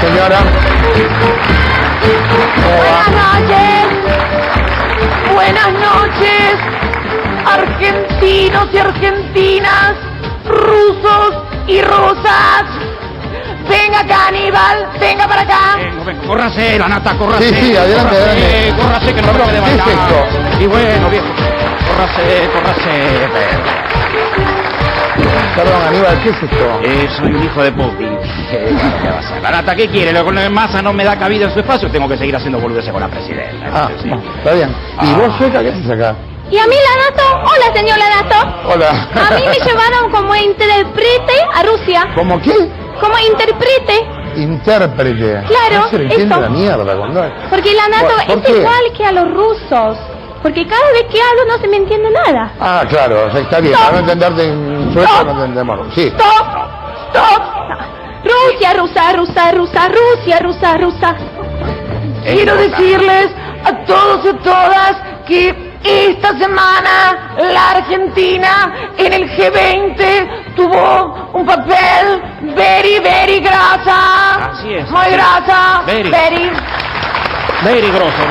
señora. Buenas noches. Buenas noches. Argentinos y argentinas, rusos y rusas. Venga acá, Aníbal, venga para acá. Venga, córrase, la nata, córrase. Sí, adelante, adelante. Córrase, que no me puede bailar. ¿Qué es esto? Y bueno, viejo, córrase. Perdón, Aníbal, ¿qué es esto? Soy un hijo de puti. ¿Qué va a hacer? La nata, ¿qué quiere? Lo que Massa no me da cabida en su espacio, tengo que seguir haciendo boludeces con la presidenta. Sí. Está bien. ¿Y vos, Sueca, qué haces acá? ¿Y a mí, Lanato? Hola, señor Lanato. Hola. A mí me llevaron como intérprete a Rusia. ¿Cómo qué? Como intérprete. Intérprete. Claro, no se le entiende eso. la mierda cuando... Porque Lanato ¿Por es qué? igual que a los rusos. Porque cada vez que hablo no se me entiende nada. Ah, claro, o sea, está bien. Stop. Para no entenderte en sueco Stop. no entendemos. Sí. Stop. Rusia, rusa. Quiero decirles a todos y a todas que esta semana la Argentina en el G20 tuvo un papel very grasa. Así es. Muy grasa. Very grosso.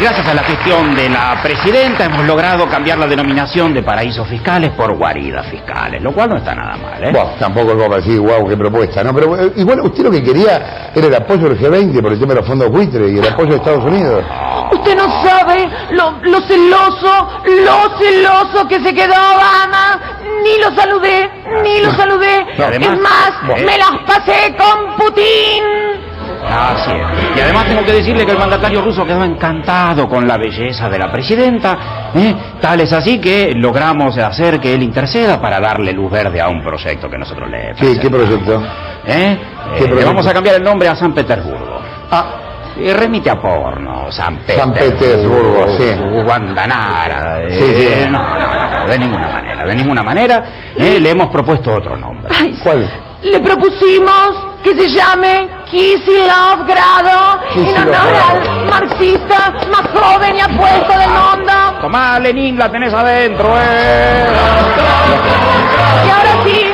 Gracias a la gestión de la presidenta hemos logrado cambiar la denominación de paraísos fiscales por guaridas fiscales, lo cual no está nada mal, ¿eh? Bueno, tampoco es como decir, wow, qué propuesta, ¿no? Pero igual usted lo que quería era el apoyo del G20 por el tema de los fondos buitres y el apoyo de Estados Unidos. Usted no sabe lo celoso que se quedó Obama. Ni lo saludé. No, además, es más, me las pasé con Putin. Así es. Y además tengo que decirle que el mandatario ruso quedó encantado con la belleza de la presidenta, tal es así que logramos hacer que él interceda para darle luz verde a un proyecto que nosotros le Sí, ¿qué proyecto? ¿Qué proyecto? Le vamos a cambiar el nombre a San Petersburgo. Ah, Remite a porno, San Petersburgo, sí. Guandanara. Sí. No, de ninguna manera. Le hemos propuesto otro nombre. Ay, ¿cuál? le propusimos que se llame Kicillof-Grado en Kicillof honor Grado. al marxista más joven y apuesto del mundo. Tomá, Lenin, la tenés adentro, Y ahora sí,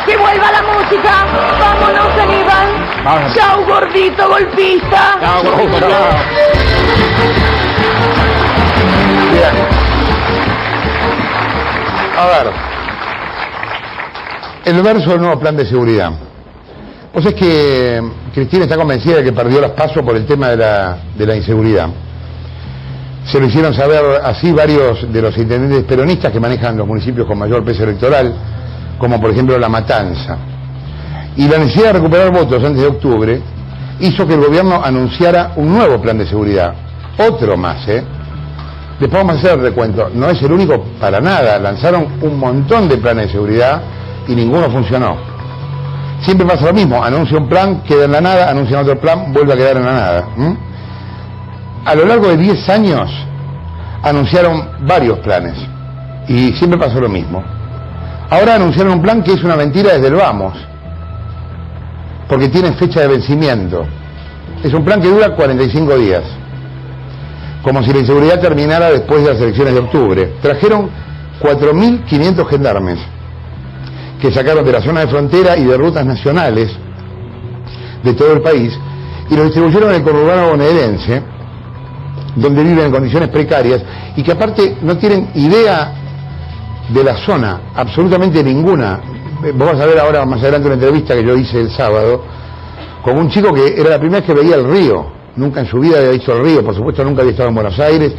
que vuelva la música. Vámonos, Aníbal. Vamos. Chau, gordito golpista. Chao, gordito, chao. Bien. A ver. El verso del nuevo plan de seguridad. Pues es que Cristina está convencida de que perdió las PASO por el tema de la inseguridad. Se lo hicieron saber así varios de los intendentes peronistas que manejan los municipios con mayor peso electoral, como por ejemplo La Matanza. Y la necesidad de recuperar votos antes de octubre hizo que el gobierno anunciara un nuevo plan de seguridad. Otro más, Después vamos a hacer el recuento. No es el único para nada. Lanzaron un montón de planes de seguridad y ninguno funcionó. Siempre pasa lo mismo. Anuncia un plan, queda en la nada, anuncia otro plan, vuelve a quedar en la nada. A lo largo de 10 años anunciaron varios planes y siempre pasó lo mismo. Ahora anunciaron un plan que es una mentira desde el vamos, porque tiene fecha de vencimiento. Es un plan que dura 45 días, como si la inseguridad terminara después de las elecciones de octubre. Trajeron 4.500 gendarmes que sacaron de la zona de frontera y de rutas nacionales de todo el país y los distribuyeron en el conurbano bonaerense, donde viven en condiciones precarias y que aparte no tienen idea de la zona, absolutamente ninguna. Vamos a ver ahora más adelante una entrevista que yo hice el sábado con un chico que era la primera vez que veía el río, nunca en su vida había visto el río, por supuesto nunca había estado en Buenos Aires,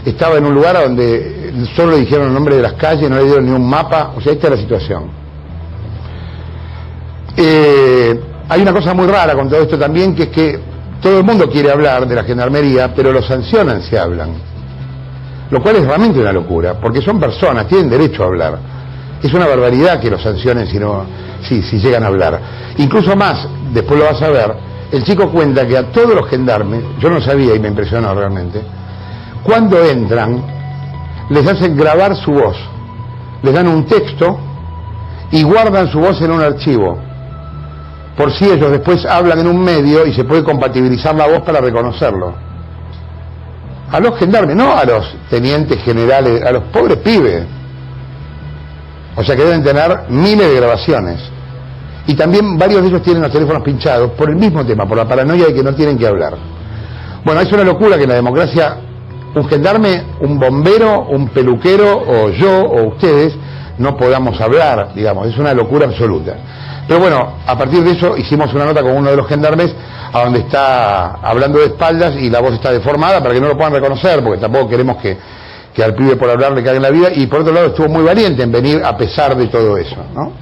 estaba en un lugar donde solo le dijeron el nombre de las calles, no le dieron ni un mapa, o sea, esta es la situación. Hay una cosa muy rara con todo esto también, que es que todo el mundo quiere hablar de la gendarmería, pero los sancionan si hablan, lo cual es realmente una locura, porque son personas, tienen derecho a hablar. Es una barbaridad que los sancionen si llegan a hablar. Incluso más, después lo vas a ver, el chico cuenta que a todos los gendarmes, yo no sabía y me impresionó realmente, cuando entran, les hacen grabar su voz, les dan un texto y guardan su voz en un archivo, por si ellos después hablan en un medio y se puede compatibilizar la voz para reconocerlo. A los gendarmes, no a los tenientes generales, a los pobres pibes. O sea que deben tener miles de grabaciones. Y también varios de ellos tienen los teléfonos pinchados por el mismo tema, por la paranoia de que no tienen que hablar. Bueno, es una locura que en la democracia un gendarme, un bombero, un peluquero o yo o ustedes no podamos hablar, digamos, es una locura absoluta. Pero bueno, a partir de eso hicimos una nota con uno de los gendarmes a donde está hablando de espaldas y la voz está deformada para que no lo puedan reconocer, porque tampoco queremos que al pibe por hablar le caiga en la vida, y por otro lado estuvo muy valiente en venir a pesar de todo eso, ¿no?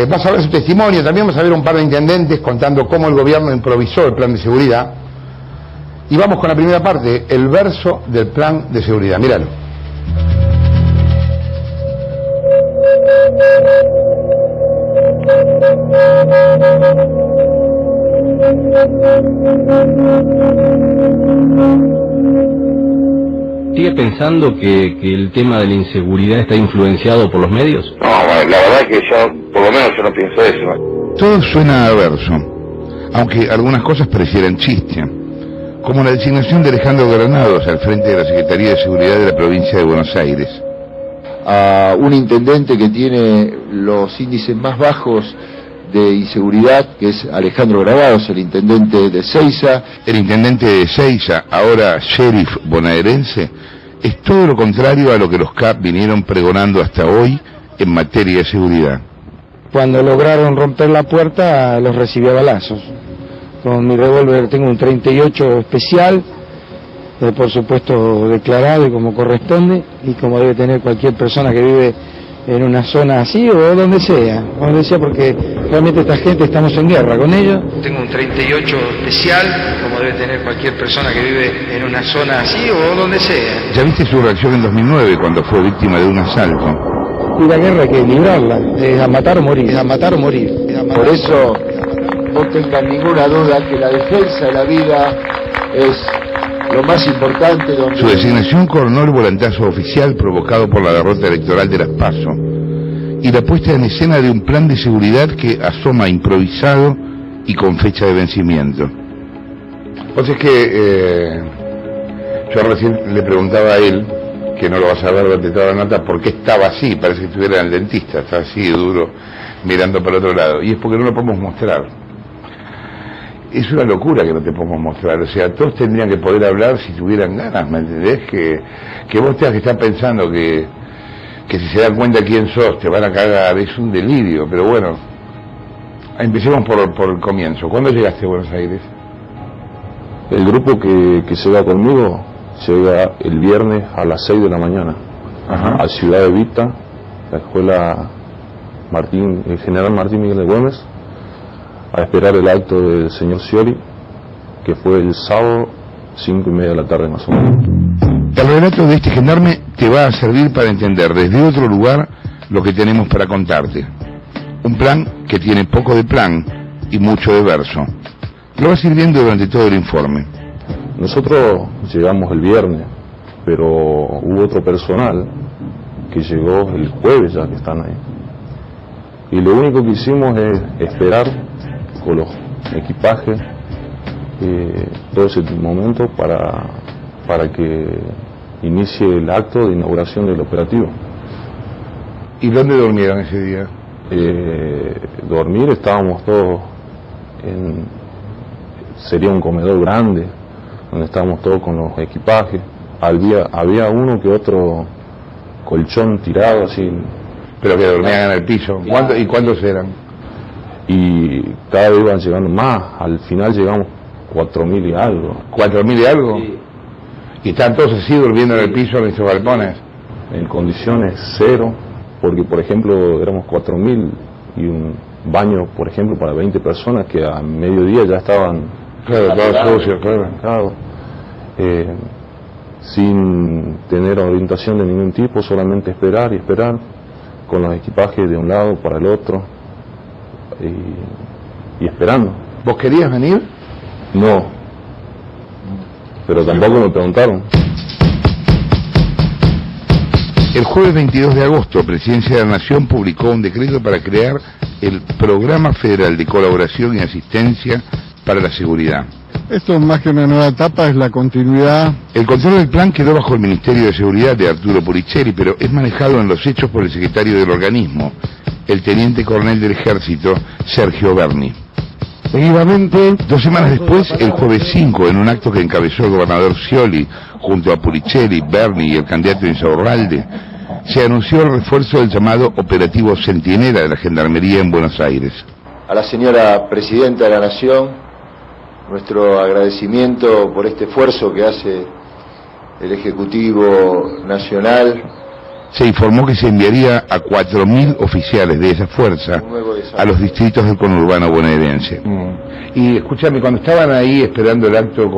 Vas a ver su testimonio, también vas a ver un par de intendentes contando cómo el gobierno improvisó el plan de seguridad. Y vamos con la primera parte, el verso del plan de seguridad. Míralo. ¿Sigue pensando que el tema de la inseguridad está influenciado por los medios? No, bueno, la verdad que yo, por lo menos yo no pienso eso. Todo suena a verso, aunque algunas cosas parecieran chiste, como la designación de Alejandro Granados al frente de la Secretaría de Seguridad de la provincia de Buenos Aires. A un intendente que tiene los índices más bajos de inseguridad, que es Alejandro Granados, el intendente de Seiza. El intendente de Seiza, ahora sheriff bonaerense, es todo lo contrario a lo que los CAP vinieron pregonando hasta hoy en materia de seguridad. Cuando lograron romper la puerta, los recibí a balazos. Con mi revólver tengo un 38 especial, por supuesto declarado y como corresponde, y como debe tener cualquier persona que vive en una zona así o donde sea, porque realmente esta gente estamos en guerra con ellos. Tengo un 38 especial, como debe tener cualquier persona que vive en una zona así o donde sea. Ya viste su reacción en 2009 cuando fue víctima de un asalto. Y la guerra hay que librarla, es a matar o morir, es a matar o morir. Por eso no tengan ninguna duda que la defensa de la vida es lo más importante. Su designación coronó el volantazo oficial provocado por la derrota electoral de las PASO y la puesta en escena de un plan de seguridad que asoma improvisado y con fecha de vencimiento. Pues es que yo recién le preguntaba a él, que no lo vas a ver durante toda la nota, por qué estaba así, parece que estuviera en el dentista, está así duro, mirando para el otro lado, y es porque no lo podemos mostrar. Es una locura que no te podemos mostrar, o sea, todos tendrían que poder hablar si tuvieran ganas, ¿me entendés? Que vos tengas que estar pensando que si se dan cuenta quién sos, te van a cagar, es un delirio, pero bueno, empecemos por el comienzo. ¿Cuándo llegaste a Buenos Aires? El grupo que llega conmigo llega el viernes a las 6 de la mañana. Ajá. A Ciudad Evita, la escuela General Martín Miguel de Güemes, a esperar el acto del señor Scioli, que fue el sábado 5:30 de la tarde más o menos. El relato de este gendarme te va a servir para entender desde otro lugar lo que tenemos para contarte. Un plan que tiene poco de plan y mucho de verso. Lo vas a ir viendo durante todo el informe. Nosotros llegamos el viernes, pero hubo otro personal que llegó el jueves ya que están ahí. Y lo único que hicimos es esperar con los equipajes todo ese momento para que inicie el acto de inauguración del operativo. ¿Y dónde durmieron ese día? Dormir, estábamos todos sería un comedor grande donde estábamos todos con los equipajes. Había uno que otro colchón tirado así. Pero que dormían en el piso. ¿Y cuántos eran? Y cada vez iban llegando más. Al final llegamos 4.000 y algo. ¿4.000 y algo? Sí. ¿Y están todos así durmiendo en el piso en estos galpones? En condiciones cero, porque por ejemplo éramos 4.000 y un baño, por ejemplo, para 20 personas que a mediodía ya estaban... Claro, todos sucios, claro. Sin tener orientación de ningún tipo, solamente esperar y esperar, con los equipajes de un lado para el otro, y esperando. ¿Vos querías venir? No, pero tampoco me preguntaron. El jueves 22 de agosto, Presidencia de la Nación publicó un decreto para crear el Programa Federal de Colaboración y Asistencia para la Seguridad. Esto más que una nueva etapa es la continuidad. El control del plan quedó bajo el Ministerio de Seguridad de Arturo Puricelli, pero es manejado en los hechos por el secretario del organismo, el teniente coronel del ejército, Sergio Berni. Seguidamente, 2 semanas después, el jueves 5, en un acto que encabezó el gobernador Scioli, junto a Puricelli, Berni y el candidato Insaurralde, se anunció el refuerzo del llamado Operativo Centinela de la Gendarmería en Buenos Aires. A la señora Presidenta de la Nación, nuestro agradecimiento por este esfuerzo que hace el Ejecutivo Nacional. Se informó que se enviaría a 4.000 oficiales de esa fuerza a los distritos del conurbano bonaerense. Y escúchame, cuando estaban ahí esperando el acto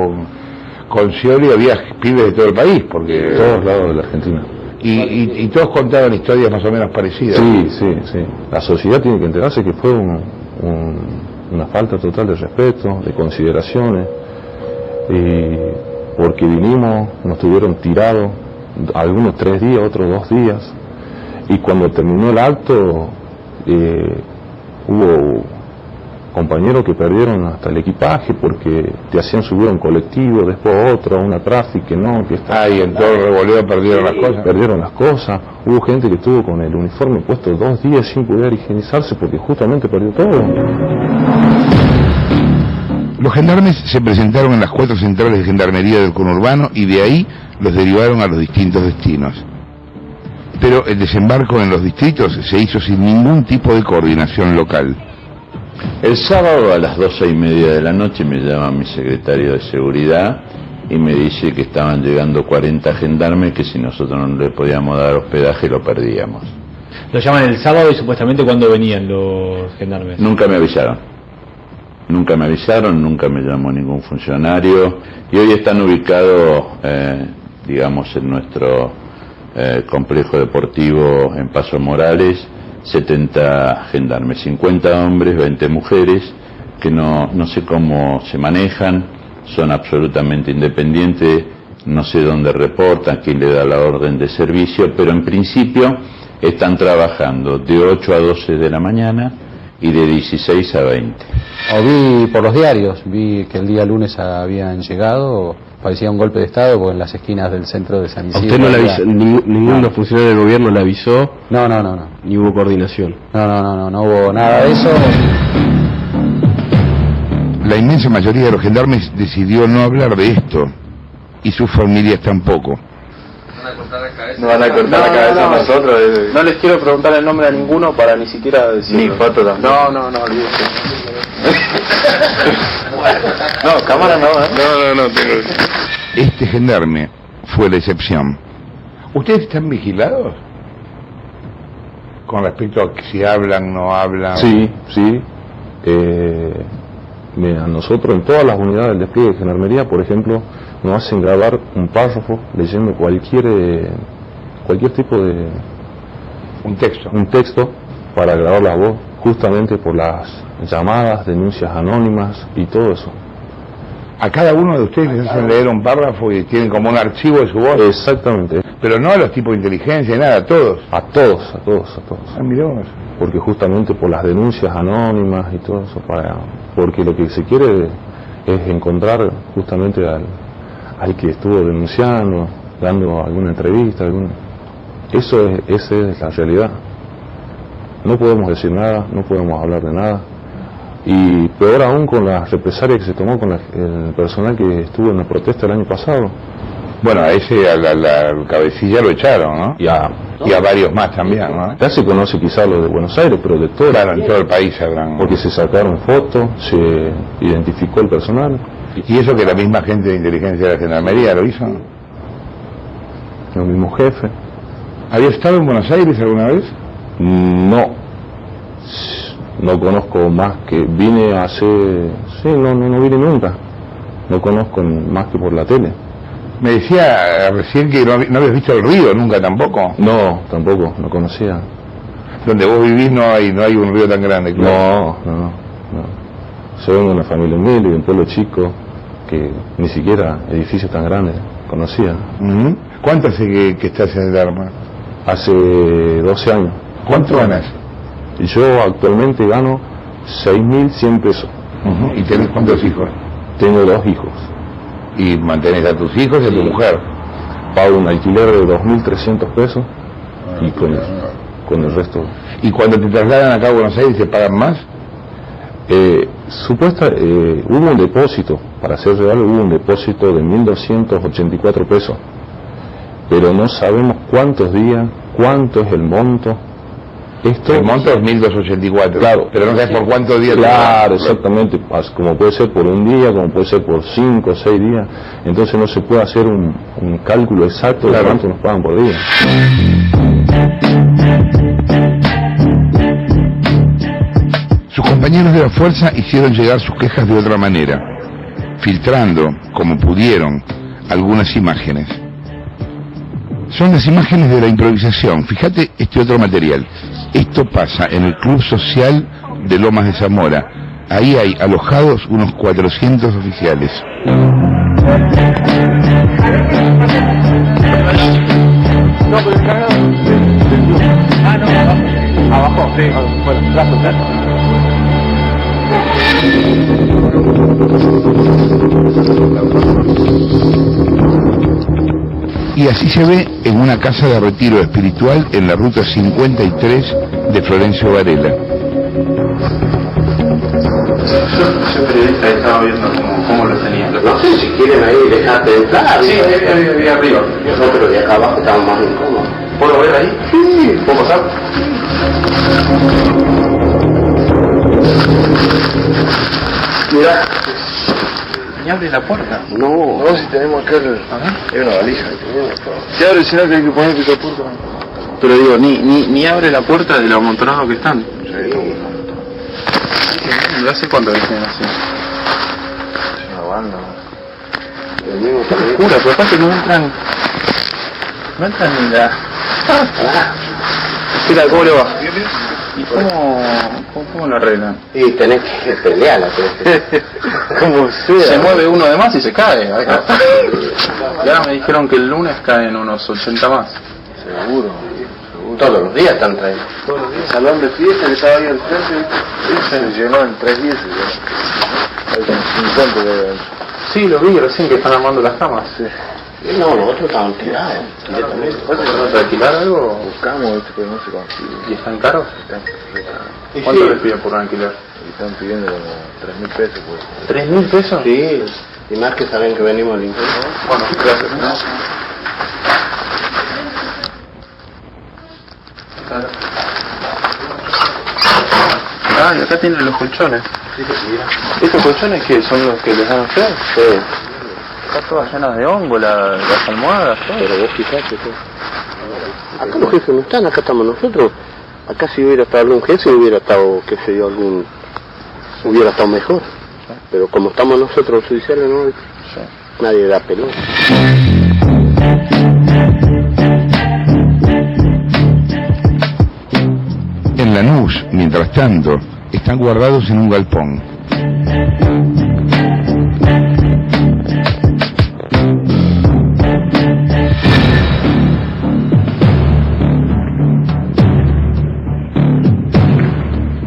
con Scioli, había pibes de todo el país, porque... De todos lados de la Argentina. Y todos contaban historias más o menos parecidas. Sí. La sociedad tiene que enterarse que fue una falta total de respeto, de consideraciones, porque vinimos, nos tuvieron tirados, algunos 3 días, otros 2 días, y cuando terminó el acto hubo compañeros que perdieron hasta el equipaje porque te hacían subir a un colectivo, después otro, a una tráfico, que no, que está... y en todo el revoleo perdieron las cosas. Perdieron las cosas, hubo gente que estuvo con el uniforme puesto 2 días sin poder higienizarse porque justamente perdió todo. Los gendarmes se presentaron en las 4 centrales de gendarmería del conurbano y de ahí los derivaron a los distintos destinos. Pero el desembarco en los distritos se hizo sin ningún tipo de coordinación local. El sábado a las 12:30 de la noche me llama mi secretario de seguridad y me dice que estaban llegando 40 gendarmes, que si nosotros no le podíamos dar hospedaje lo perdíamos. Lo llaman el sábado y supuestamente ¿cuándo venían los gendarmes? Nunca me avisaron, nunca me llamó ningún funcionario, y hoy están ubicados, digamos, en nuestro complejo deportivo en Paso Morales, 70 gendarmes, 50 hombres, 20 mujeres, que no sé cómo se manejan, son absolutamente independientes, no sé dónde reportan, quién le da la orden de servicio, pero en principio están trabajando de 8 a 12 de la mañana y de 16 a 20. Vi por los diarios, vi que el día lunes habían llegado, parecía un golpe de estado, porque en las esquinas del centro de San Isidro... ¿A usted no le avisó, ningún funcionario del gobierno le avisó? No. Ni hubo coordinación. No hubo nada de eso. La inmensa mayoría de los gendarmes decidió no hablar de esto, y sus familias tampoco. Nos van a cortar la cabeza a nosotros. No les quiero preguntar el nombre a ninguno para ni siquiera decir. Ni foto tampoco. No, olvídese. No, cámara no, No, tengo... Este gendarme fue la excepción. ¿Ustedes están vigilados? Con respecto a que si hablan, no hablan... Sí. A nosotros en todas las unidades del despliegue de gendarmería, por ejemplo, nos hacen grabar un párrafo leyendo cualquier tipo de... Un texto para grabar la voz, justamente por las llamadas, denuncias anónimas y todo eso. A cada uno de ustedes les hacen leer un párrafo y tienen como un archivo de su voz. Exactamente. Pero no a los tipos de inteligencia, nada, a todos. A todos. Mirá vos. Porque justamente por las denuncias anónimas y todo eso, porque lo que se quiere es encontrar justamente al que estuvo denunciando, dando alguna entrevista, esa es la realidad. No podemos decir nada, no podemos hablar de nada, y peor aún con la represalia que se tomó con el personal que estuvo en la protesta el año pasado. Bueno, a ese, a la cabecilla lo echaron, ¿no? Y a varios más también, ¿no? Ya se conoce quizá lo de Buenos Aires, pero de todo... Claro, en todo el país habrán... Porque se sacaron fotos, se identificó el personal. ¿Y eso que la misma gente de inteligencia de la gendarmería lo hizo? Los mismos jefes. ¿Había estado en Buenos Aires alguna vez? No conozco más que... Vine hace... Sí, no vine nunca. No conozco más que por la tele. Me decía recién que no habías visto el río nunca tampoco. No, tampoco, no conocía. Donde vos vivís no hay un río tan grande, claro. No. Yo vengo de una familia humilde, de un pueblo chico, que ni siquiera edificios tan grandes conocía. ¿Cuánto hace que estás en el arma? Hace 12 años. ¿Cuánto ganas? Y yo actualmente gano 6.100 pesos. ¿Y tenés cuántos hijos? Tengo 2 hijos. ¿Y mantenés a tus hijos y a tu mujer? Pago un alquiler de 2.300 pesos y con eso. con el resto. ¿Y cuando te trasladan acá a Buenos Aires te pagan más? Hubo un depósito, para ser real, hubo un depósito de 1.284 pesos, pero no sabemos cuántos días, cuánto es el monto. El monto es 1.284, claro, pero no sabes por cuántos días. Claro, exactamente, como puede ser por un día, como puede ser por 5 o 6 días, entonces no se puede hacer un cálculo exacto de cuánto nos pagan por día. Sus compañeros de la fuerza hicieron llegar sus quejas de otra manera, filtrando, como pudieron, algunas imágenes. Son las imágenes de la improvisación. Fíjate este otro material. Esto pasa en el Club Social de Lomas de Zamora. Ahí hay alojados unos 400 oficiales. Abajo, sí, fuera, brazos, Y así se ve en una casa de retiro espiritual en la ruta 53 de Florencio Varela. Yo periodista estaba viendo cómo lo tenía. No sé si quieren ahí dejarte entrar. Sí, ahí arriba. No, pero de acá abajo estamos más incómodos. ¿Puedo ver ahí? Sí. ¿Puedo pasar? Mira. ¿Y abre la puerta? No, si tenemos acá hay una valija. Si abre, si no, que hay que poner esa puerta. Pero digo, ni abre la puerta de lo amontonado que están. No hace cuánto que estén así. Una banda. Locura, pero aparte no entran ni la... ¿Qué tal? ¿Cómo le va? ¿Y cómo lo arreglan? Y tenés que pelearla, como sea. Se mueve uno de más y se cae. Y ahora me dijeron que el lunes caen unos 80 más. Seguro. Todos los días están trayendo. Todos los días. Salón de fiesta que estaba ahí al frente, se llenó en 3 días. Hay como 50 de... Sí, lo vi recién que están armando las camas. Sí. No, nosotros estaban tirados. ¿Vas a alquilar algo? Buscamos, pero no se consigue. ¿Y están caros? Están. ¿Cuánto les piden por un alquiler? Están pidiendo como 3.000 pesos. Pues. ¿3.000 pesos? Sí, y más que saben que venimos al infierno. Bueno, gracias. Ah, y acá tienen los colchones. ¿Estos colchones qué? ¿Son los que les dan a ustedes? Sí. Está todas llenas de hongo, las almohadas, todo. Pero vos fijate que... Acá los jefes no están, acá estamos nosotros. Acá si hubiera estado algún jefe hubiera estado, qué sé yo, hubiera estado mejor. Pero como estamos nosotros los judiciales, no, nadie da pelota. En Lanús, mientras tanto, están guardados en un galpón.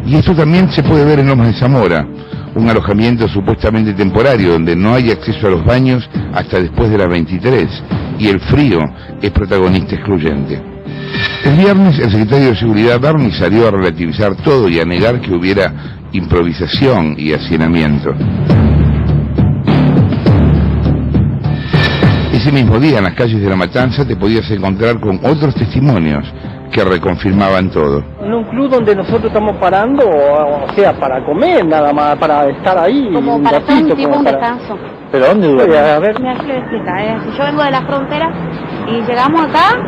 Y esto también se puede ver en Lomas de Zamora, un alojamiento supuestamente temporario donde no hay acceso a los baños hasta después de las 23 y el frío es protagonista excluyente. El viernes el secretario de Seguridad Barney salió a relativizar todo y a negar que hubiera improvisación y hacinamiento. Ese mismo día en las calles de La Matanza te podías encontrar con otros testimonios que reconfirmaban todo. En un club donde nosotros estamos parando, o sea, para comer nada más, para estar ahí como un para ratito, hacer un tipo como un para... descanso. ¿Pero dónde duerme? A ver. Mira, yo le explico, si yo vengo de la frontera y llegamos acá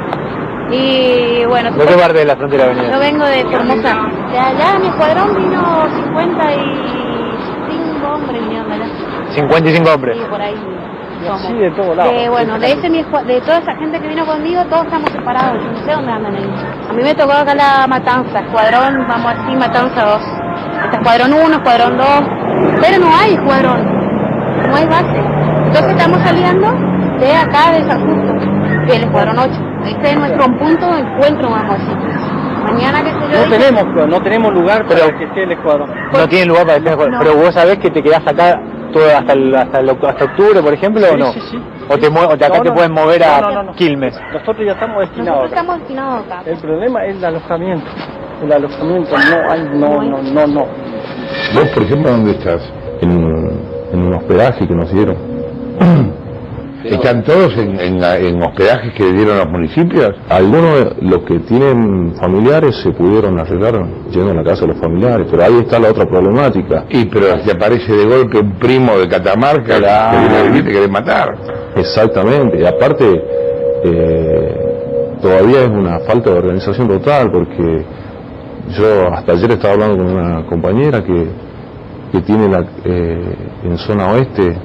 y bueno... ¿De qué parte de la frontera venía? Yo vengo de Formosa. De allá mi escuadrón vino 55 hombres vinieron de allá. 55 hombres. Sí, por ahí. Sí, de todos lados. Bueno, de toda esa gente que vino conmigo, todos estamos separados, yo no sé dónde andan ellos. A mí me tocó acá la Matanza, escuadrón, vamos así, Matanza 2. Está escuadrón 1, escuadrón 2, pero no hay escuadrón, no hay base. Entonces estamos saliendo de acá, de San Justo, del escuadrón 8. Este es nuestro punto de encuentro, vamos a decir. Mañana, qué sé yo... No tenemos lugar para que esté el escuadrón. No tienen lugar para que esté el escuadrón, no. Pero vos sabés que te quedás acá todo hasta octubre, por ejemplo, sí, ¿o no? Sí. ¿O de acá te pueden mover a Quilmes? Nosotros ya estamos destinados. Nosotros estamos destinados acá. El problema es el alojamiento. El alojamiento no. ¿Vos, por ejemplo, dónde estás? En un hospedaje que nos dieron. ¿Están todos en hospedajes que dieron los municipios? Algunos, los que tienen familiares, se pudieron arreglar yendo a la casa de los familiares, pero ahí está la otra problemática. Y pero te aparece de golpe un primo de Catamarca que viene a vivir, te quiere matar. Exactamente, y aparte todavía es una falta de organización total, porque yo hasta ayer estaba hablando con una compañera que tiene en zona oeste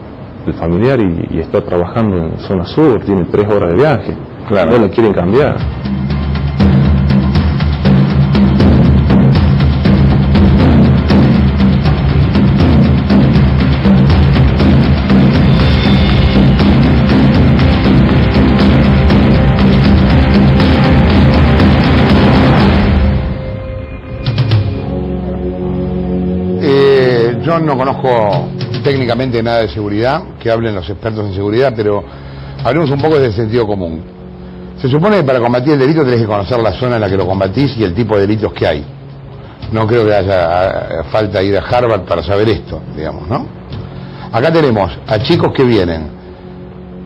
el familiar y está trabajando en zona sur, tiene 3 horas de viaje. Claro. No la quieren cambiar. Yo no conozco técnicamente nada de seguridad, que hablen los expertos en seguridad, pero hablemos un poco del sentido común. Se supone que para combatir el delito tenés que conocer la zona en la que lo combatís y el tipo de delitos que hay. No creo que haya falta ir a Harvard para saber esto, digamos, ¿no? Acá tenemos a chicos que vienen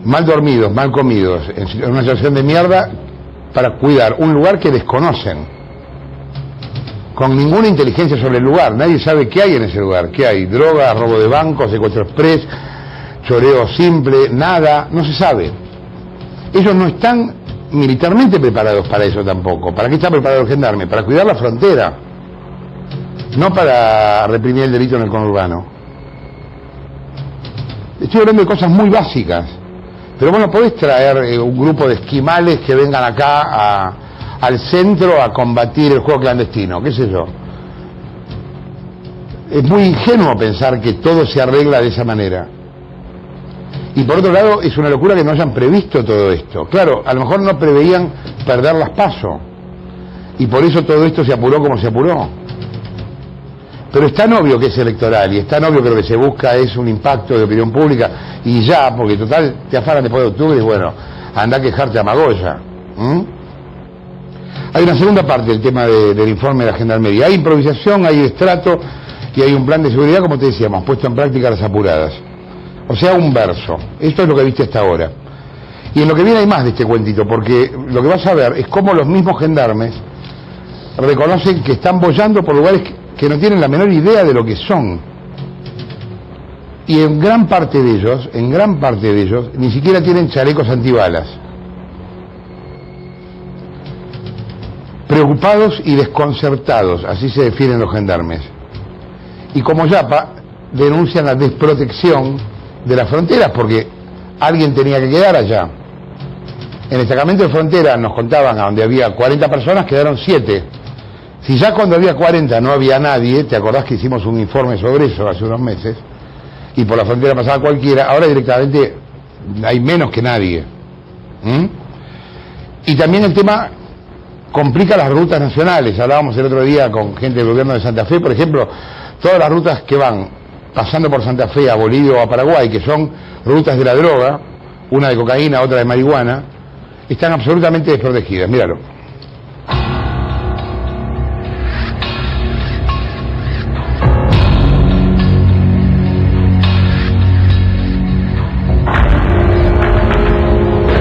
mal dormidos, mal comidos, en una situación de mierda, para cuidar un lugar que desconocen, con ninguna inteligencia sobre el lugar. Nadie sabe qué hay en ese lugar, qué hay: droga, robo de bancos, secuestro express, choreo simple, nada, no se sabe. Ellos no están militarmente preparados para eso tampoco. ¿Para qué está preparado el gendarme? Para cuidar la frontera, no para reprimir el delito en el conurbano. Estoy hablando de cosas muy básicas, pero vos no podés traer un grupo de esquimales que vengan acá al centro a combatir el juego clandestino, qué sé yo. Es muy ingenuo pensar que todo se arregla de esa manera. Y por otro lado, es una locura que no hayan previsto todo esto. Claro, a lo mejor no preveían perder las PASO, y por eso todo esto se apuró como se apuró. Pero es tan obvio que es electoral, y es tan obvio que lo que se busca es un impacto de opinión pública, y ya, porque total te afanan después de octubre, y bueno, anda a quejarte a Magoya. Hay una segunda parte del tema del informe de la Gendarmería. Hay improvisación, hay estrato y hay un plan de seguridad, como te decíamos, puesto en práctica a las apuradas. O sea, un verso. Esto es lo que viste hasta ahora. Y en lo que viene hay más de este cuentito, porque lo que vas a ver es cómo los mismos gendarmes reconocen que están boyando por lugares que no tienen la menor idea de lo que son. Y en gran parte de ellos, ni siquiera tienen chalecos antibalas. Preocupados y desconcertados, así se definen los gendarmes. Y como Yapa, denuncian la desprotección de las fronteras, porque alguien tenía que quedar allá. En el destacamento de frontera nos contaban, a donde había 40 personas, quedaron 7. Si ya cuando había 40 no había nadie, te acordás que hicimos un informe sobre eso hace unos meses, y por la frontera pasaba cualquiera, ahora directamente hay menos que nadie. Y también el tema complica las rutas nacionales. Hablábamos el otro día con gente del gobierno de Santa Fe, por ejemplo, todas las rutas que van pasando por Santa Fe a Bolivia o a Paraguay, que son rutas de la droga, una de cocaína, otra de marihuana, están absolutamente desprotegidas. Míralo.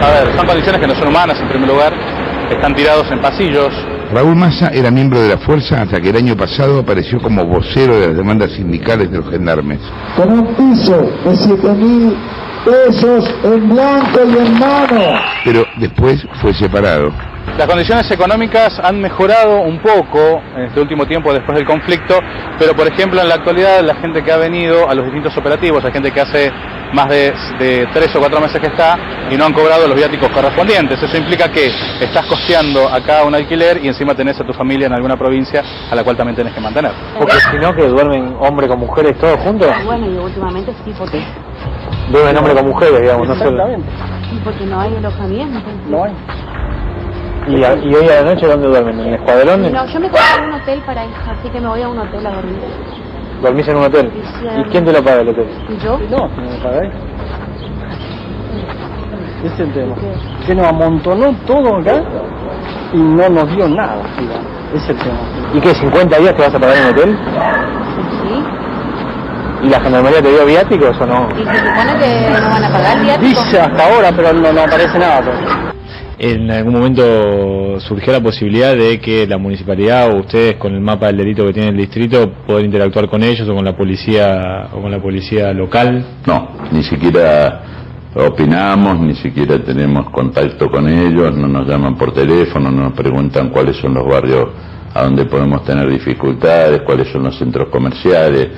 A ver, son condiciones que no son humanas en primer lugar, están tirados en pasillos. Raúl Massa era miembro de la fuerza hasta que el año pasado apareció como vocero de las demandas sindicales de los gendarmes. Con un piso de 7.000 pesos en blanco y en mano. Pero después fue separado. Las condiciones económicas han mejorado un poco en este último tiempo después del conflicto, pero por ejemplo en la actualidad la gente que ha venido a los distintos operativos, hay gente que hace más de 3 o 4 meses que está y no han cobrado los viáticos correspondientes. Eso implica que estás costeando acá un alquiler y encima tenés a tu familia en alguna provincia a la cual también tenés que mantener. Porque si no, que duermen hombre con mujeres todos juntos. Bueno, y últimamente sí, porque... Duermen hombre con mujeres, digamos, no solo. Sí, porque no hay alojamiento. No hay. ¿Y hoy a la noche dónde duermen? ¿En el escuadrón? No, yo me quedé en un hotel para ir, así que me voy a un hotel a dormir. ¿Dormís en un hotel? ¿Y quién te lo paga el hotel? ¿Yo? No, no me pagáis. Ese es el tema. Que nos amontonó todo acá y no nos dio nada. Mira, ese es el tema. ¿Y qué, 50 días te vas a pagar en el hotel? Sí. ¿Y la gendarmería te dio viáticos o no? Y se supone que no van a pagar viáticos. Dice hasta ahora, pero no aparece nada. Pues. ¿En algún momento surgió la posibilidad de que la municipalidad o ustedes, con el mapa del delito que tiene el distrito, poder interactuar con ellos o con la policía local? No, ni siquiera opinamos, ni siquiera tenemos contacto con ellos, no nos llaman por teléfono, no nos preguntan cuáles son los barrios a donde podemos tener dificultades, cuáles son los centros comerciales.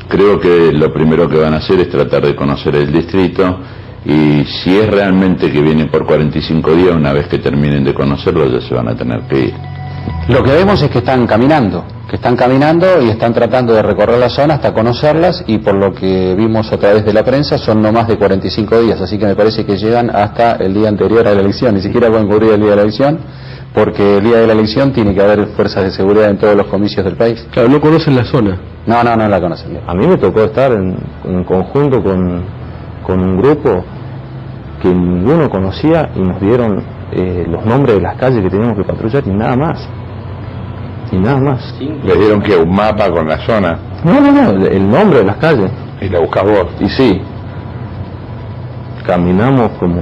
Creo que lo primero que van a hacer es tratar de conocer el distrito, y si es realmente que vienen por 45 días, una vez que terminen de conocerlo ya se van a tener que ir. Lo que vemos es que están caminando y están tratando de recorrer la zona hasta conocerlas, y por lo que vimos a través de la prensa son no más de 45 días, así que me parece que llegan hasta el día anterior a la elección, ni siquiera pueden cubrir el día de la elección, porque el día de la elección tiene que haber fuerzas de seguridad en todos los comicios del país. Claro, no conocen la zona. No la conocen. A mí me tocó estar en conjunto con un grupo que ninguno conocía, y nos dieron los nombres de las calles que teníamos que patrullar y nada más. ¿Les dieron que un mapa con la zona? No, el nombre de las calles. ¿Y la buscas vos? Y sí, caminamos como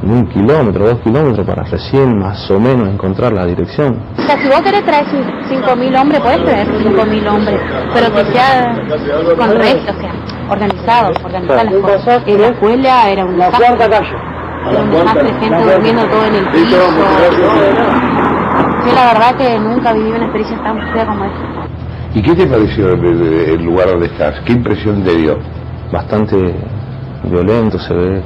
1 kilómetro, 2 kilómetros para recién más o menos encontrar la dirección. O sea, si vos querés traer 5.000 hombres, puedes traer 5.000 hombres, pero que sea con resto, o sea, organizar las cosas. En la escuela era un desastre. Era un desastre, gente durmiendo todo en el piso. Yo la verdad que nunca viví una experiencia tan fea como esta. ¿Y qué te pareció el lugar donde estás? ¿Qué impresión te dio? Bastante violento, se ve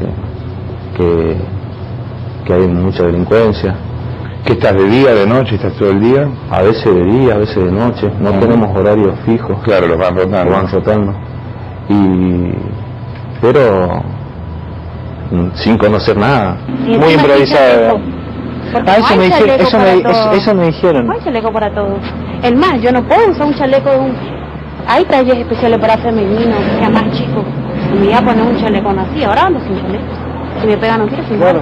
que hay mucha delincuencia. ¿Qué estás, de día, de noche? ¿Estás todo el día? A veces de día, a veces de noche. No tenemos horarios fijos. Claro, los van rotando. Pero sin conocer nada. Muy improvisado. Eso me dijeron. No hay chaleco para todos. Es más, yo no puedo usar un chaleco de un... Hay talleres especiales para femenino, que sea más chico. Me iba a poner un chaleco así, ahora ando sin chaleco. Si me pegan un tiro, sin bueno.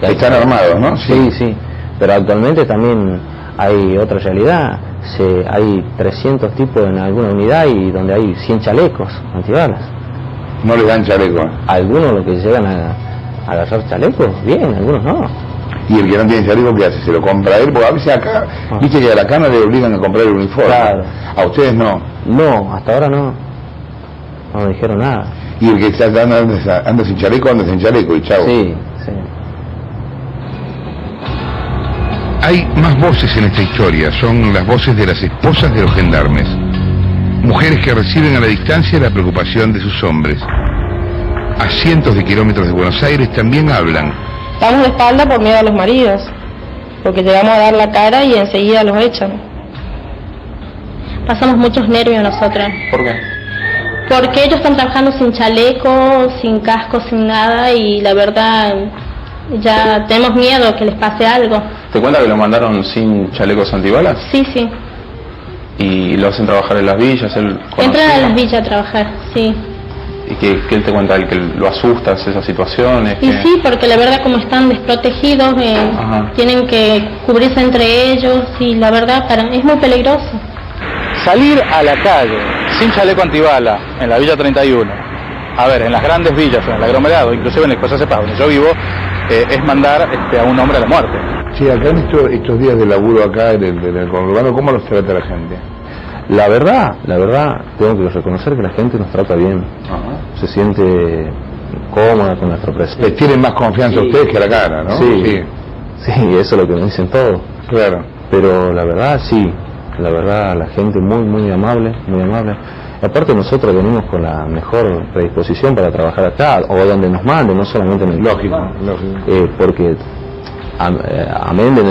Están armados, ¿no? Sí. Pero actualmente también hay otra realidad. Hay 300 tipos en alguna unidad y donde hay 100 chalecos antibalas. ¿No les dan chaleco? Algunos lo que llegan a agarrar chalecos, bien, algunos no. ¿Y el que no tiene chaleco qué hace? ¿Se lo compra él? Porque a veces acá, viste que a la cana le obligan a comprar el uniforme. Claro. ¿A ustedes no? No, hasta ahora no. No me dijeron nada. ¿Y el que está anda sin chaleco, anda sin chaleco y chavo? Sí. Hay más voces en esta historia, son las voces de las esposas de los gendarmes. Mujeres que reciben a la distancia la preocupación de sus hombres. A cientos de kilómetros de Buenos Aires también hablan. Damos de espalda por miedo a los maridos, porque llegamos a dar la cara y enseguida los echan. Pasamos muchos nervios nosotras. ¿Por qué? Porque ellos están trabajando sin chaleco, sin casco, sin nada, y la verdad ya tenemos miedo que les pase algo. ¿Te cuenta que lo mandaron sin chalecos antibalas? Sí. ¿Y lo hacen trabajar en las villas? Entran a las villas a trabajar, sí. ¿Y qué él te cuenta? ¿Que lo asustas esas situaciones? Y sí, porque la verdad como están desprotegidos, tienen que cubrirse entre ellos, y la verdad es muy peligroso. Salir a la calle sin chaleco antibala en la Villa 31, a ver, en las grandes villas, en el aglomerado, inclusive en el José Cepaz, donde yo vivo, es mandar a un hombre a la muerte. Sí, acá en estos días de laburo acá en el conurbano, ¿cómo los trata la gente? La verdad, tengo que reconocer que la gente nos trata bien. Se siente cómoda con nuestro presencia. Les tienen más confianza a ustedes que a la cara, ¿no? Sí, eso es lo que me dicen todos. Claro. Pero la verdad, sí. La verdad, la gente muy amable, muy amable. Aparte nosotros venimos con la mejor predisposición para trabajar acá, o donde nos manden, no solamente en el... Lógico. Porque amén de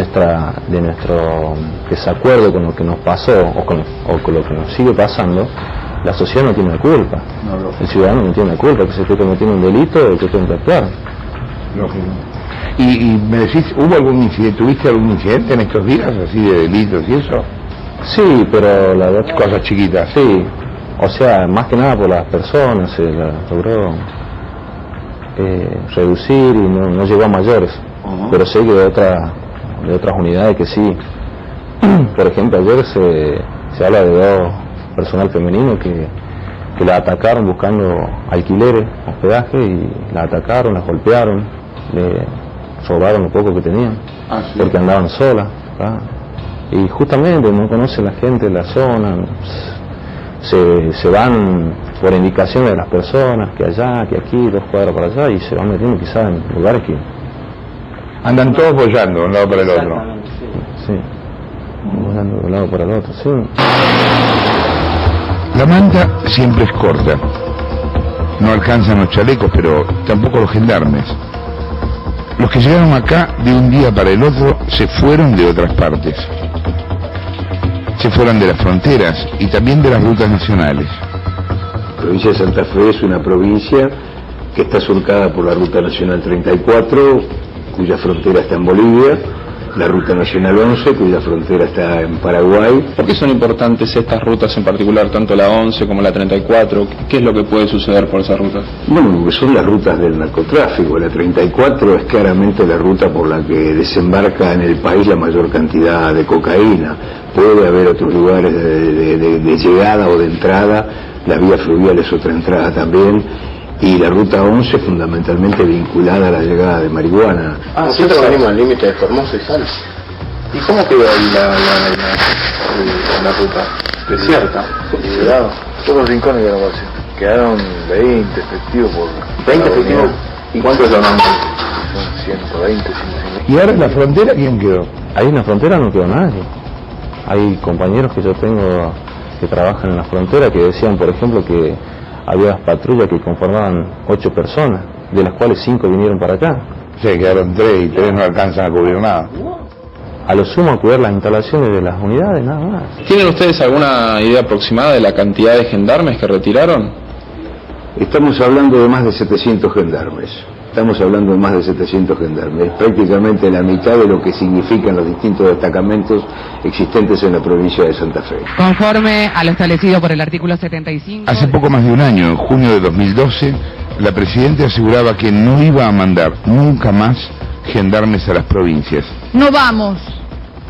nuestro desacuerdo con lo que nos pasó o con lo que nos sigue pasando, la sociedad no tiene la culpa. El ciudadano no tiene la culpa, que se esté cometiendo un delito o que tiene que actuar. Lógico. Y me decís, ¿hubo algún incidente, tuviste algún incidente en estos días, así de delitos y eso? Sí, pero la verdad... Cosas chiquitas. Sí, o sea, más que nada por las personas, se logró reducir y no llegó a mayores. Pero sé que de otras unidades que sí. Por ejemplo, ayer se habla de 2 personal femenino que la atacaron buscando alquileres, hospedaje, y la atacaron, la golpearon, le robaron lo poco que tenían, porque andaban solas, ¿verdad? Y justamente no conoce la gente de la zona, se van por indicaciones de las personas, que allá, que aquí, 2 cuadras para allá, y se van metiendo quizás en lugares que... Andan todos bollando de un lado para el otro. Sí, bollando de un lado para el otro, sí. La manta siempre es corta. No alcanzan los chalecos, pero tampoco los gendarmes. Los que llegaron acá de un día para el otro se fueron de otras partes. Se fueron de las fronteras y también de las rutas nacionales. La provincia de Santa Fe es una provincia que está surcada por la Ruta Nacional 34, cuya frontera está en Bolivia, la Ruta Nacional 11, cuya frontera está en Paraguay. ¿Por qué son importantes estas rutas en particular, tanto la 11 como la 34? ¿Qué es lo que puede suceder por esas rutas? Bueno, porque son las rutas del narcotráfico. La 34 es claramente la ruta por la que desembarca en el país la mayor cantidad de cocaína. Puede haber otros lugares de llegada o de entrada, la vía fluvial es otra entrada también, y la ruta 11 fundamentalmente vinculada a la llegada de marihuana. Nosotros venimos al límite de Formosa y Salta. ¿Y cómo quedó ahí la ruta? Desierta. Cuidado, todos los rincones de la base. Quedaron 20 efectivos por... 20 efectivos. ¿Y cuántos son? Son 120, 150. ¿Y ahora en la frontera quién quedó? Ahí en la frontera no quedó nadie. Hay compañeros que yo tengo que trabajan en la frontera que decían, por ejemplo, que había patrullas que conformaban 8 personas, de las cuales 5 vinieron para acá. Sí, quedaron 3 y 3 no alcanzan a cubrir nada. A lo sumo a cuidar las instalaciones de las unidades, nada más. ¿Tienen ustedes alguna idea aproximada de la cantidad de gendarmes que retiraron? Estamos hablando de más de 700 gendarmes. Estamos hablando de más de 700 gendarmes. Es prácticamente la mitad de lo que significan los distintos destacamentos existentes en la provincia de Santa Fe. Conforme a lo establecido por el artículo 75... Hace poco más de un año, en junio de 2012, la Presidenta aseguraba que no iba a mandar nunca más gendarmes a las provincias. No vamos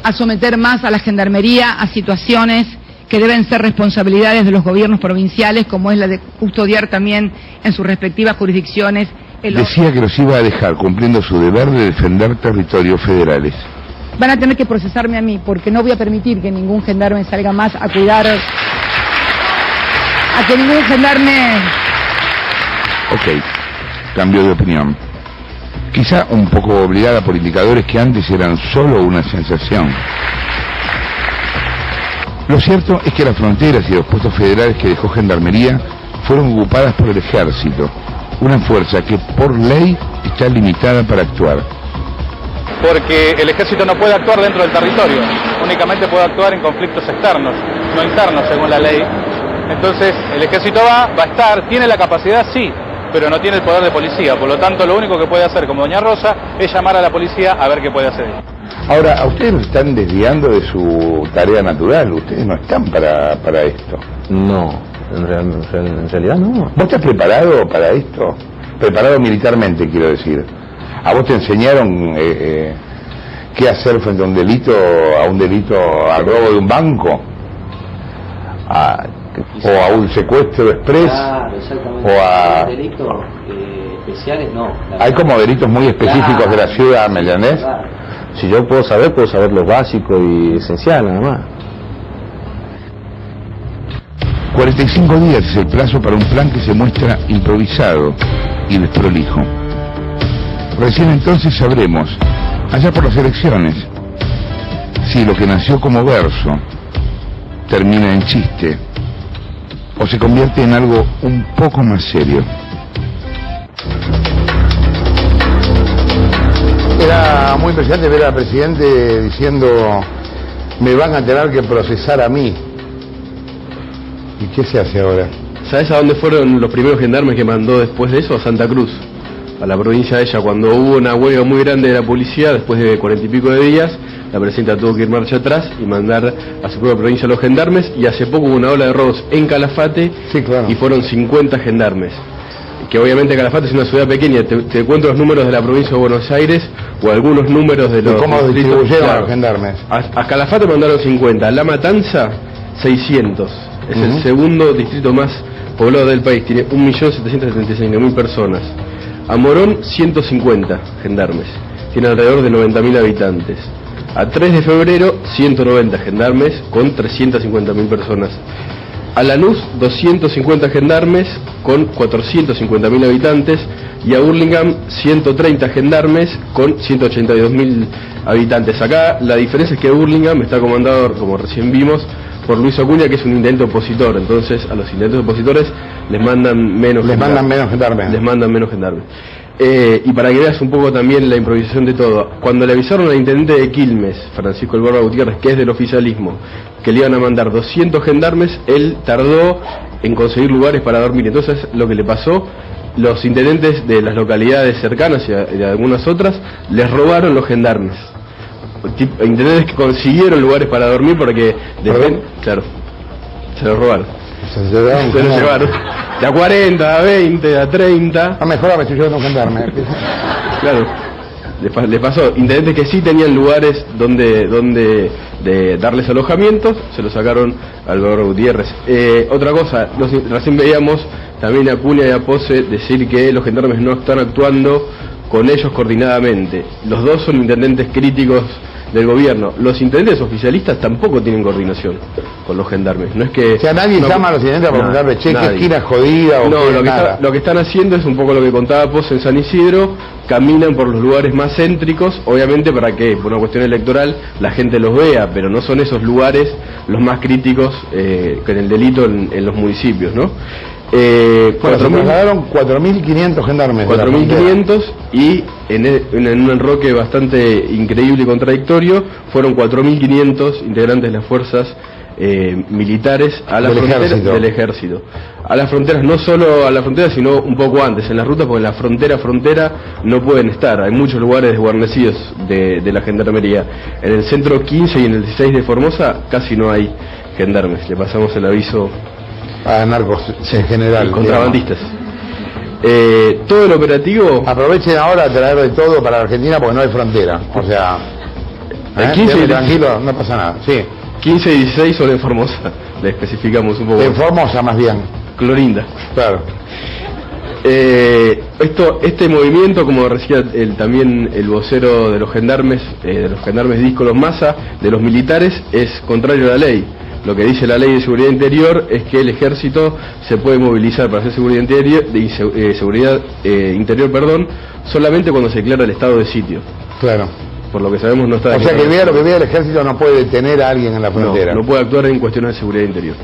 a someter más a la gendarmería a situaciones que deben ser responsabilidades de los gobiernos provinciales, como es la de custodiar también en sus respectivas jurisdicciones. Decía que los iba a dejar cumpliendo su deber de defender territorios federales. Van a tener que procesarme a mí, porque no voy a permitir que ningún gendarme salga más a cuidar, a que ningún gendarme... Ok, cambio de opinión. Quizá un poco obligada por indicadores que antes eran solo una sensación. Lo cierto es que las fronteras y los puestos federales que dejó Gendarmería fueron ocupadas por el Ejército, una fuerza que por ley está limitada para actuar. Porque el ejército no puede actuar dentro del territorio, únicamente puede actuar en conflictos externos, no internos según la ley. Entonces el ejército va a estar, tiene la capacidad, sí, pero no tiene el poder de policía, por lo tanto lo único que puede hacer como doña Rosa es llamar a la policía a ver qué puede hacer. Ahora, a ustedes los están desviando de su tarea natural, ustedes no están para esto. No, en realidad no. ¿Vos estás preparado para esto? Preparado militarmente, quiero decir. ¿A vos te enseñaron qué hacer frente a un delito, al robo de un banco? O a un secuestro express, claro, exactamente. O a... delitos especiales no. Hay como delitos muy específicos de la ciudad, ¿me entendés? Claro. Si yo puedo saber lo básico y esencial, nada más. 45 días es el plazo para un plan que se muestra improvisado y desprolijo. Recién entonces sabremos, allá por las elecciones, si lo que nació como verso termina en chiste o se convierte en algo un poco más serio. Era muy impresionante ver al presidente diciendo: me van a tener que procesar a mí. ¿Y qué se hace ahora? ¿Sabes a dónde fueron los primeros gendarmes que mandó después de eso? A Santa Cruz, a la provincia de ella. Cuando hubo una huelga muy grande de la policía, después de 40 y pico de días, la presidenta tuvo que ir marcha atrás y mandar a su propia provincia a los gendarmes, y hace poco hubo una ola de robos en Calafate, sí, claro, y fueron 50 gendarmes. que obviamente Calafate es una ciudad pequeña, te cuento los números de la provincia de Buenos Aires o algunos números de los... ¿Cómo distribuyeron a los gendarmes? A Calafate mandaron 50, a La Matanza 600, es el segundo distrito más poblado del país, tiene 1.775.000 personas. A Morón 150 gendarmes, tiene alrededor de 90.000 habitantes. A 3 de febrero 190 gendarmes con 350.000 personas. A Lanús 250 gendarmes con 450.000 habitantes y a Burlingame 130 gendarmes con 182.000 habitantes. Acá la diferencia es que Burlingame está comandado, como recién vimos, por Luis Acuña, que es un intendente opositor. Entonces a los intendentes opositores les mandan menos gendarmes. Y para que veas un poco también la improvisación de todo, cuando le avisaron al intendente de Quilmes, Francisco El Borba Gutiérrez, que es del oficialismo, que le iban a mandar 200 gendarmes, él tardó en conseguir lugares para dormir. Entonces lo que le pasó, los intendentes de las localidades cercanas y de algunas otras, les robaron los gendarmes. Intendentes que consiguieron lugares para dormir porque claro, se los robaron. Se los llevaron de a 40, a 20, a 30. No, mejor me estoy llevando un gendarme. Claro, le pasó. Intendentes que sí tenían lugares donde de darles alojamientos, se los sacaron al Borba Gutiérrez. Otra cosa, recién veíamos también a Acuña y a Pose decir que los gendarmes no están actuando con ellos coordinadamente. Los dos son intendentes críticos del gobierno. Los intendentes oficialistas tampoco tienen coordinación con los gendarmes. No es que... O sea, nadie llama a los intendentes a preguntarle, che, ¿qué esquina jodida? O lo que están haciendo es un poco lo que contaba Pose en San Isidro, caminan por los lugares más céntricos, obviamente para que, por una cuestión electoral, la gente los vea, pero no son esos lugares los más críticos con el delito en los municipios, ¿no? Se trasladaron 4.500 gendarmes. 4.500 y en un enroque bastante increíble y contradictorio fueron 4.500 integrantes de las fuerzas militares a la frontera del ejército. A las fronteras, no solo a la frontera, sino un poco antes, en las rutas, porque en la frontera no pueden estar. Hay muchos lugares desguarnecidos de la gendarmería. En el centro 15 y en el 16 de Formosa casi no hay gendarmes. Le pasamos el aviso a narcos en general, contrabandistas. Todo el operativo... Aprovechen ahora a traer de todo para Argentina porque no hay frontera. O sea, 15 tranquilo, no pasa nada. Sí. 15 y 16 son en Formosa. Le especificamos un poco. En Formosa más bien. Clorinda. Claro. Este movimiento, como decía también el vocero de los gendarmes Díscolos Massa, de los militares, es contrario a la ley. Lo que dice la ley de seguridad interior es que el ejército se puede movilizar para hacer seguridad interior, solamente cuando se declara el estado de sitio. Claro. Por lo que sabemos no está... O sea que lo que vea el ejército no puede detener a alguien en la frontera. No puede actuar en cuestiones de seguridad interior.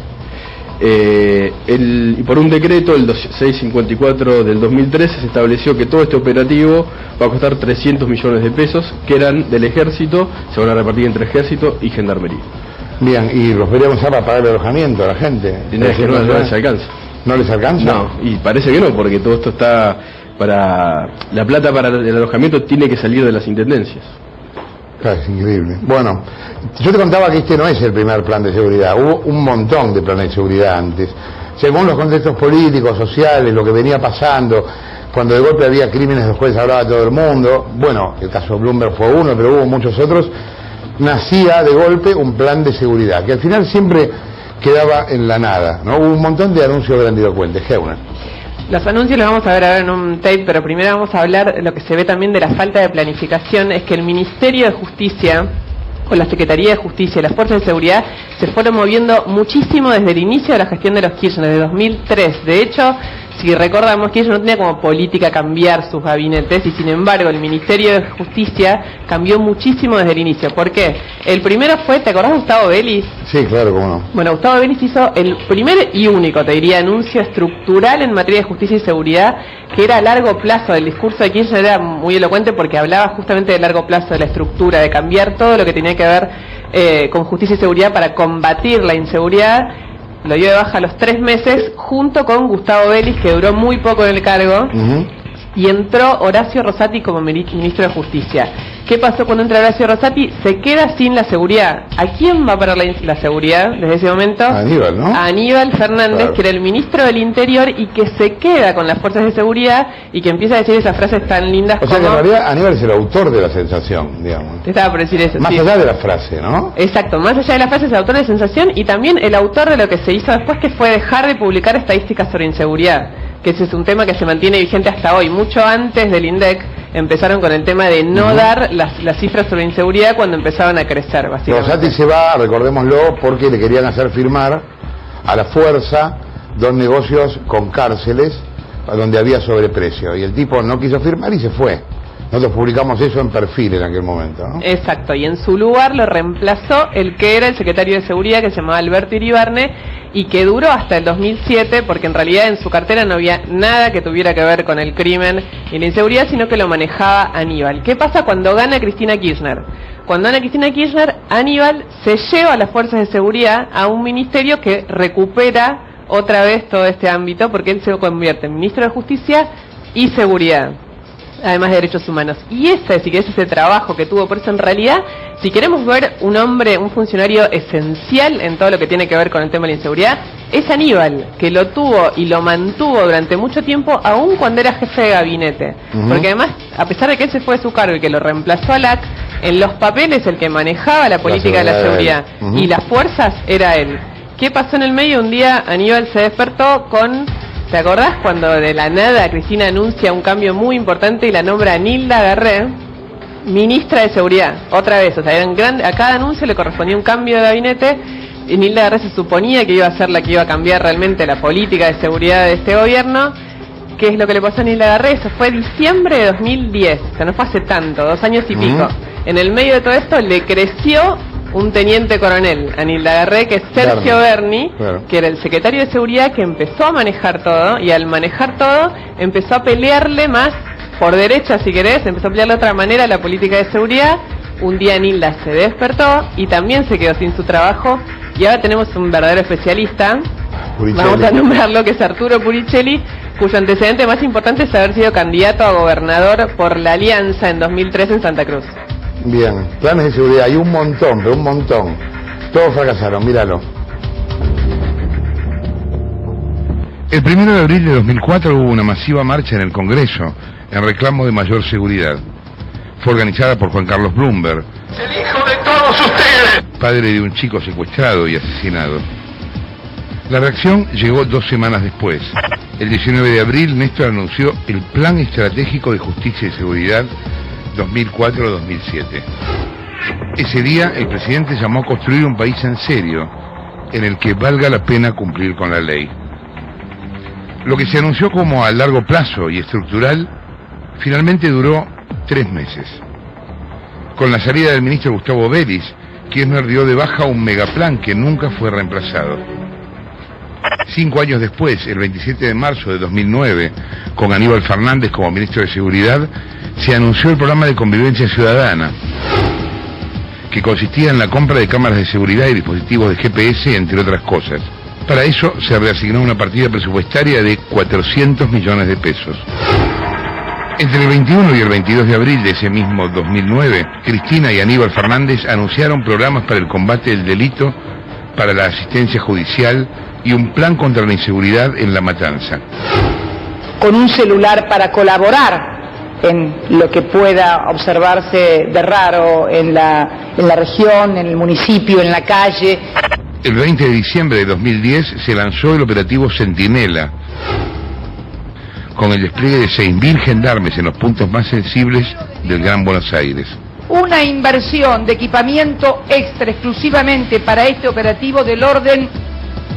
Y por un decreto, el 654 del 2013, se estableció que todo este operativo va a costar 300 millones de pesos, que eran del ejército, se van a repartir entre ejército y gendarmería. Bien, y los deberíamos usar para pagar el alojamiento a la gente. No les alcanza. ¿No les alcanza? No, y parece que no, porque todo esto está para... La plata para el alojamiento tiene que salir de las intendencias. Claro, es increíble. Bueno, yo te contaba que este no es el primer plan de seguridad. Hubo un montón de planes de seguridad antes. Según los contextos políticos, sociales, lo que venía pasando, cuando de golpe había crímenes de los cuales hablaba todo el mundo, bueno, el caso Bloomberg fue uno, pero hubo muchos otros, nacía de golpe un plan de seguridad, que al final siempre quedaba en la nada, ¿no? Hubo un montón de anuncios grandilocuentes. Geuner. Los anuncios los vamos a ver ahora en un tape, pero primero vamos a hablar, lo que se ve también de la falta de planificación, es que el Ministerio de Justicia, o la Secretaría de Justicia y las Fuerzas de Seguridad se fueron moviendo muchísimo desde el inicio de la gestión de los Kirchner, desde 2003. De hecho, si recordamos, Kirchner no tenía como política cambiar sus gabinetes y sin embargo el Ministerio de Justicia cambió muchísimo desde el inicio. ¿Por qué? El primero fue, ¿te acordás de Gustavo Vélez? Sí, claro, cómo no. Bueno, Gustavo Vélez hizo el primer y único, te diría, anuncio estructural en materia de justicia y seguridad, que era a largo plazo. El discurso de Kirchner era muy elocuente porque hablaba justamente de largo plazo, de la estructura, de cambiar todo lo que tenía que ver con justicia y seguridad para combatir la inseguridad. Lo dio de baja a los 3 meses, junto con Gustavo Vélez, que duró muy poco en el cargo, y entró Horacio Rosati como ministro de Justicia. ¿Qué pasó cuando entra Horacio Rosati? Se queda sin la seguridad. ¿A quién va a parar la seguridad desde ese momento? A Aníbal, ¿no? A Aníbal Fernández, claro, que era el ministro del Interior y que se queda con las fuerzas de seguridad y que empieza a decir esas frases tan lindas como... O sea que en realidad Aníbal es el autor de la sensación, digamos. Te estaba por decir eso. Más allá de la frase, ¿no? Exacto, más allá de la frase es el autor de sensación y también el autor de lo que se hizo después, que fue dejar de publicar estadísticas sobre inseguridad, que ese es un tema que se mantiene vigente hasta hoy. Mucho antes del INDEC empezaron con el tema de no dar las cifras sobre inseguridad cuando empezaban a crecer, básicamente. Rosati se va, recordémoslo, porque le querían hacer firmar a la fuerza 2 negocios con cárceles donde había sobreprecio, y el tipo no quiso firmar y se fue. Nosotros publicamos eso en Perfil en aquel momento, ¿no? Exacto, y en su lugar lo reemplazó el que era el secretario de Seguridad, que se llamaba Alberto Iribarne, y que duró hasta el 2007, porque en realidad en su cartera no había nada que tuviera que ver con el crimen y la inseguridad, sino que lo manejaba Aníbal. ¿Qué pasa cuando gana Cristina Kirchner? Cuando gana Cristina Kirchner, Aníbal se lleva a las fuerzas de seguridad a un ministerio que recupera otra vez todo este ámbito, porque él se convierte en ministro de Justicia y Seguridad, además de Derechos Humanos. Y ese, si querés, ese trabajo que tuvo. Por eso, en realidad, si queremos ver un hombre, un funcionario esencial en todo lo que tiene que ver con el tema de la inseguridad, es Aníbal, que lo tuvo y lo mantuvo durante mucho tiempo, aún cuando era jefe de gabinete. Porque además, a pesar de que él se fue de su cargo y que lo reemplazó a LAC, en los papeles el que manejaba la política de la seguridad y las fuerzas era él. ¿Qué pasó en el medio? Un día Aníbal se despertó con... ¿Te acordás cuando de la nada Cristina anuncia un cambio muy importante y la nombra a Nilda Garré ministra de Seguridad? Otra vez, o sea, a cada anuncio le correspondía un cambio de gabinete y Nilda Garré se suponía que iba a ser la que iba a cambiar realmente la política de seguridad de este gobierno. ¿Qué es lo que le pasó a Nilda Garré? Eso fue diciembre de 2010, o sea, no fue hace tanto, 2 años y pico. En el medio de todo esto le creció un teniente coronel a Nilda Garré, que es Sergio Berni, que era el secretario de Seguridad, que empezó a manejar todo, y al manejar todo empezó a pelearle más por derecha, si querés, empezó a pelearle de otra manera a la política de seguridad. Un día Nilda se despertó y también se quedó sin su trabajo, y ahora tenemos un verdadero especialista, vamos a nombrarlo, que es Arturo Puricelli, cuyo antecedente más importante es haber sido candidato a gobernador por la Alianza en 2003 en Santa Cruz. Bien, planes de seguridad, hay un montón, pero un montón. Todos fracasaron, míralo. El 1 de abril de 2004 hubo una masiva marcha en el Congreso en reclamo de mayor seguridad. Fue organizada por Juan Carlos Bloomberg, el hijo de todos ustedes, padre de un chico secuestrado y asesinado. La reacción llegó 2 semanas después. El 19 de abril, Néstor anunció el Plan Estratégico de Justicia y Seguridad 2004-2007. Ese día el presidente llamó a construir un país en serio, en el que valga la pena cumplir con la ley. Lo que se anunció como a largo plazo y estructural, finalmente duró 3 meses. Con la salida del ministro Gustavo Vélez, Kirchner dio de baja un megaplan que nunca fue reemplazado. 5 años después, el 27 de marzo de 2009, con Aníbal Fernández como ministro de Seguridad, se anunció el programa de convivencia ciudadana, que consistía en la compra de cámaras de seguridad y dispositivos de GPS, entre otras cosas. Para eso se reasignó una partida presupuestaria de 400 millones de pesos. Entre el 21 y el 22 de abril de ese mismo 2009, Cristina y Aníbal Fernández anunciaron programas para el combate del delito, para la asistencia judicial y un plan contra la inseguridad en La Matanza. Con un celular para colaborar en lo que pueda observarse de raro en la región, en el municipio, en la calle. El 20 de diciembre de 2010 se lanzó el operativo Centinela, con el despliegue de 6.000 gendarmes en los puntos más sensibles del Gran Buenos Aires. Una inversión de equipamiento extra exclusivamente para este operativo del orden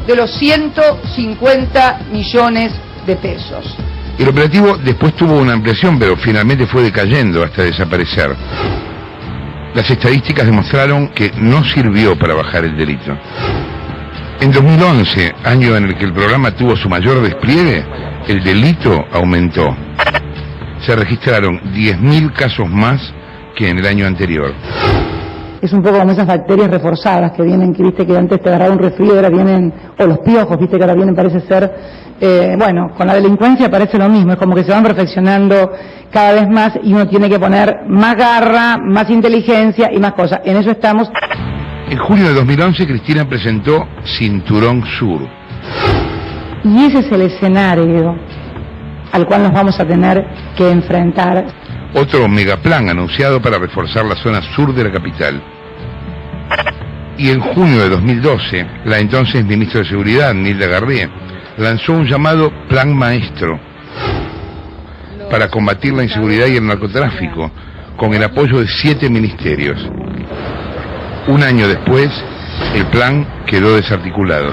de los 150 millones de pesos. El operativo después tuvo una ampliación, pero finalmente fue decayendo hasta desaparecer. Las estadísticas demostraron que no sirvió para bajar el delito. En 2011, año en el que el programa tuvo su mayor despliegue, el delito aumentó. Se registraron 10.000 casos más que en el año anterior. Es un poco como esas bacterias reforzadas que vienen, que viste que antes te agarraba un resfrío, ahora vienen, o los piojos, viste que ahora vienen, parece ser, bueno, con la delincuencia parece lo mismo, es como que se van perfeccionando cada vez más y uno tiene que poner más garra, más inteligencia y más cosas. En eso estamos. En junio de 2011 Cristina presentó Cinturón Sur. Y ese es el escenario al cual nos vamos a tener que enfrentar. Otro megaplan anunciado para reforzar la zona sur de la capital. Y en junio de 2012, la entonces ministra de Seguridad, Nilda Garré, lanzó un llamado Plan Maestro para combatir la inseguridad y el narcotráfico, con el apoyo de 7 ministerios. Un año después, el plan quedó desarticulado.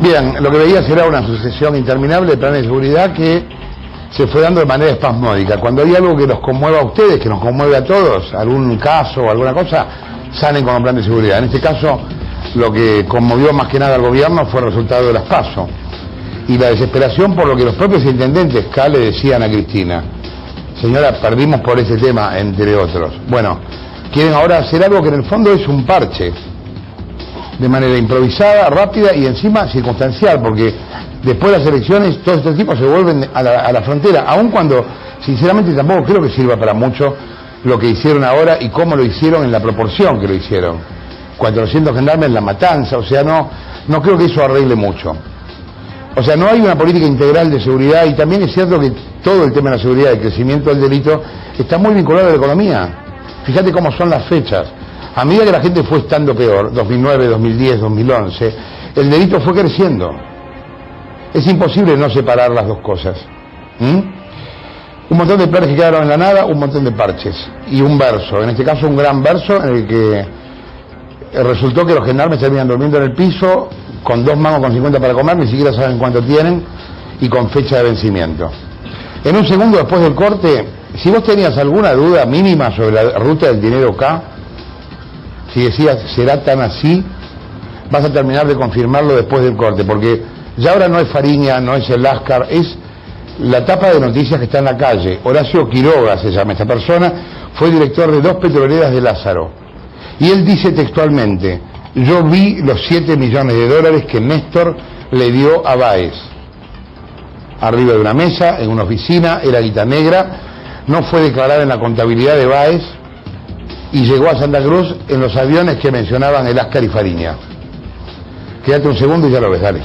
Bien, lo que veía será una sucesión interminable de planes de seguridad que se fue dando de manera espasmódica. Cuando hay algo que nos conmueva a ustedes, que nos conmueve a todos, algún caso o alguna cosa, salen con un plan de seguridad. En este caso, lo que conmovió más que nada al gobierno fue el resultado de las PASO y la desesperación por lo que los propios intendentes acá le decían a Cristina: señora, perdimos por ese tema, entre otros. Bueno, quieren ahora hacer algo que en el fondo es un parche, de manera improvisada, rápida y encima circunstancial, porque después de las elecciones todos estos tipos se vuelven a la frontera, aun cuando sinceramente tampoco creo que sirva para mucho lo que hicieron ahora y cómo lo hicieron en la proporción que lo hicieron. 400 gendarmes en La Matanza, o sea, no creo que eso arregle mucho. O sea, no hay una política integral de seguridad, y también es cierto que todo el tema de la seguridad y el crecimiento del delito está muy vinculado a la economía. Fíjate cómo son las fechas. A medida que la gente fue estando peor, 2009, 2010, 2011, el delito fue creciendo. Es imposible no separar las dos cosas. Un montón de planes que quedaron en la nada, un montón de parches. Y un verso, en este caso un gran verso, en el que resultó que los gendarmes terminan durmiendo en el piso, con 2 mangos con 50 para comer, ni siquiera saben cuánto tienen, y con fecha de vencimiento. En un segundo después del corte, si vos tenías alguna duda mínima sobre la ruta del dinero acá, si decías, ¿será tan así?, vas a terminar de confirmarlo después del corte, porque ya ahora no es Fariña, no es el Lascar, es la tapa de noticias que está en la calle. Horacio Quiroga se llama esta persona, fue director de 2 petroleras de Lázaro. Y él dice textualmente: yo vi los 7 millones de dólares que Néstor le dio a Báez. Arriba de una mesa, en una oficina, era guita negra, no fue declarada en la contabilidad de Báez, y llegó a Santa Cruz en los aviones que mencionaban el Lascar y Fariña. Quédate un segundo y ya lo ves, dale.